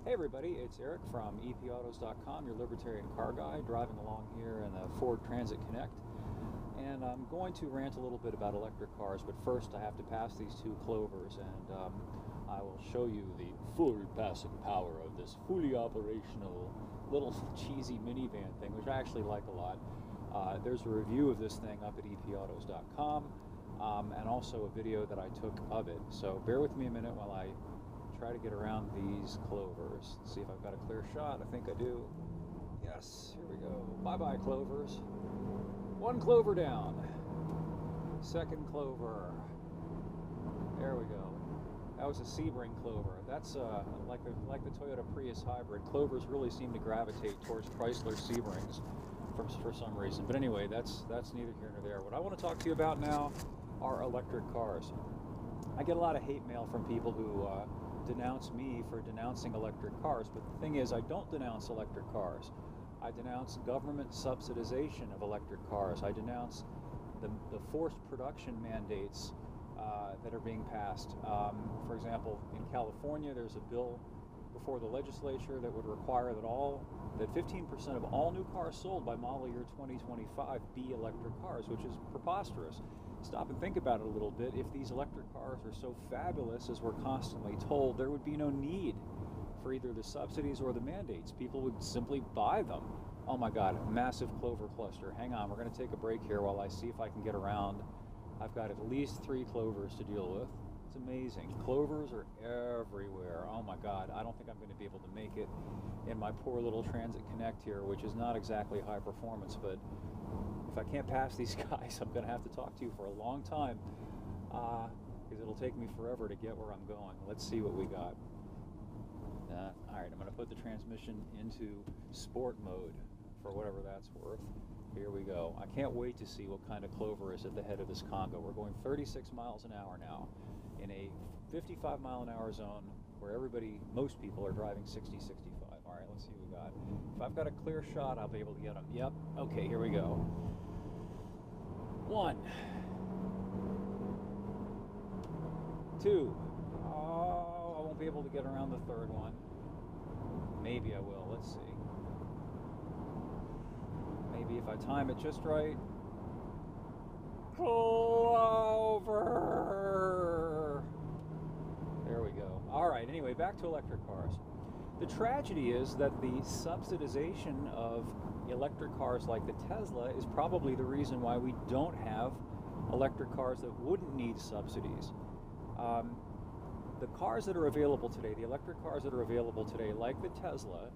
Hey everybody, it's Eric from epautos.com, your Libertarian car guy, driving along here in the Ford Transit Connect. And I'm going to rant a little bit about electric cars, but first I have to pass these two Clovers, and I will show you the full passing power of this fully operational little cheesy minivan thing, which I actually like a lot. There's a review of this thing up at epautos.com, and also a video that I took of it. So bear with me a minute while I try to get around these Clovers. Let's see if I've got a clear shot. I think I do. Yes, here we go. Bye-bye, Clovers. One Clover down. Second Clover. There we go. That was a Sebring Clover. That's like the Toyota Prius hybrid. Clovers really seem to gravitate towards Chrysler Sebrings for some reason. But anyway, that's neither here nor there. What I want to talk to you about now are electric cars. I get a lot of hate mail from people who denounce me for denouncing electric cars, but the thing is, I don't denounce electric cars. I denounce government subsidization of electric cars. I denounce the forced production mandates that are being passed. For example, in California, there's a bill before the legislature that would require that 15% of all new cars sold by model year 2025 be electric cars, which is preposterous. Stop and think about it a little bit. If these electric cars are so fabulous as we're constantly told, there would be no need for either the subsidies or the mandates. People would simply buy them. Oh my God, a massive Clover cluster. Hang on, we're going to take a break here while I see if I can get around. I've got at least 3 Clovers to deal with. It's amazing. Clovers are everywhere. Oh my God, I don't think I'm going to be able to make it in my poor little Transit Connect here, which is not exactly high performance, but if I can't pass these guys, I'm going to have to talk to you for a long time, because it'll take me forever to get where I'm going. Let's see what we got. All right, I'm going to put the transmission into sport mode for whatever that's worth. Here we go. I can't wait to see what kind of Clover is at the head of this Congo. We're going 36 miles an hour now in a 55 mile an hour zone where most people are driving 60, 65. All right, let's see what we got. If I've got a clear shot, I'll be able to get them. Yep. Okay, here we go. 1, 2. Oh, I won't be able to get around the third one. Maybe I will. Let's see. Maybe if I time it just right. Clover! There we go. All right, anyway, back to electric cars. The tragedy is that the subsidization of electric cars like the Tesla is probably the reason why we don't have electric cars that wouldn't need subsidies. The cars that are available today, the electric cars that are available today, like the Tesla,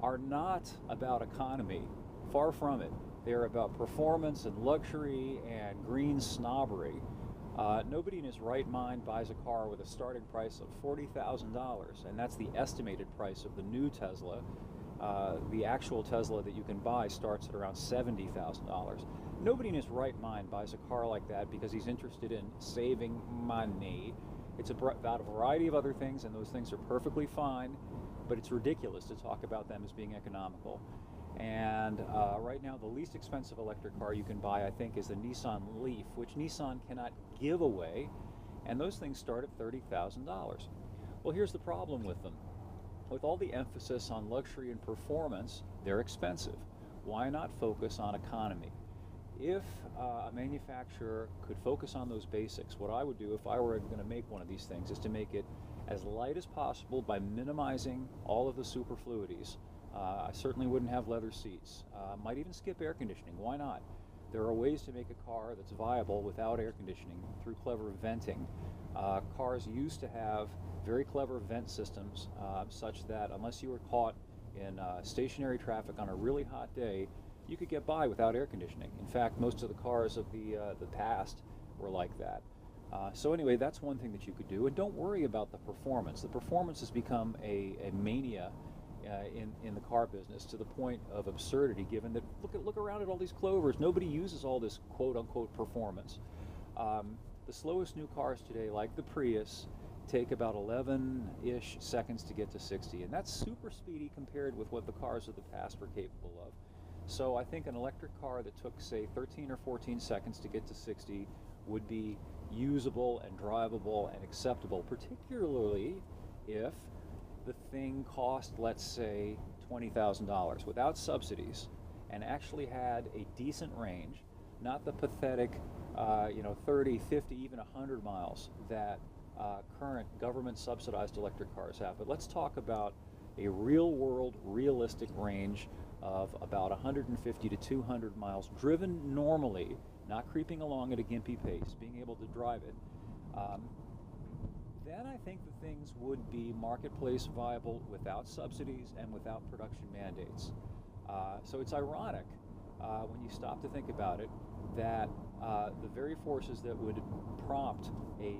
are not about economy. Far from it. They are about performance and luxury and green snobbery. Nobody in his right mind buys a car with a starting price of $40,000, and that's the estimated price of the new Tesla. The actual Tesla that you can buy starts at around $70,000. Nobody in his right mind buys a car like that because he's interested in saving money. It's about a variety of other things, and those things are perfectly fine, but it's ridiculous to talk about them as being economical. And right now, the least expensive electric car you can buy, I think, is the Nissan Leaf, which Nissan cannot give away, and those things start at $30,000. Well, here's the problem with them. With all the emphasis on luxury and performance, they're expensive. Why not focus on economy? If a manufacturer could focus on those basics, what I would do if I were going to make one of these things is to make it as light as possible by minimizing all of the superfluities. I certainly wouldn't have leather seats. Might even skip air conditioning. Why not? There are ways to make a car that's viable without air conditioning through clever venting. Cars used to have very clever vent systems such that unless you were caught in stationary traffic on a really hot day, you could get by without air conditioning. In fact, most of the cars of the past were like that. So anyway, that's one thing that you could do. And don't worry about the performance. The performance has become a mania in the car business, to the point of absurdity, given that look around at all these Clovers. Nobody uses all this quote-unquote performance. The slowest new cars today, like the Prius, take about 11-ish seconds to get to 60, and that's super speedy compared with what the cars of the past were capable of. So I think an electric car that took, say, 13 or 14 seconds to get to 60 would be usable and drivable and acceptable, particularly if the thing cost, let's say, $20,000 without subsidies, and actually had a decent range, not the pathetic 30, 50, even 100 miles that current government subsidized electric cars have. But let's talk about a real world, realistic range of about 150 to 200 miles driven normally, not creeping along at a gimpy pace, being able to drive it. Then I think the things would be marketplace viable without subsidies and without production mandates. So it's ironic when you stop to think about it that the very forces that would prompt a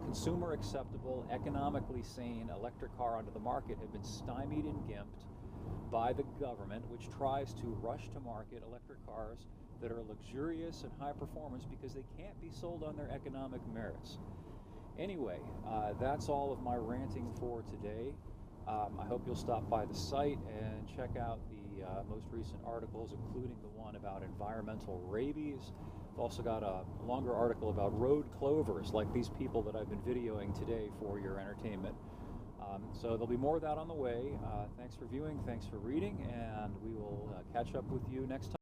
consumer acceptable, economically sane electric car onto the market have been stymied and gimped by the government, which tries to rush to market electric cars that are luxurious and high performance because they can't be sold on their economic merits. Anyway, that's all of my ranting for today. I hope you'll stop by the site and check out the most recent articles, including the one about environmental rabies. I've also got a longer article about road clovers, like these people that I've been videoing today for your entertainment. So there'll be more of that on the way. Thanks for viewing, thanks for reading, and we will catch up with you next time.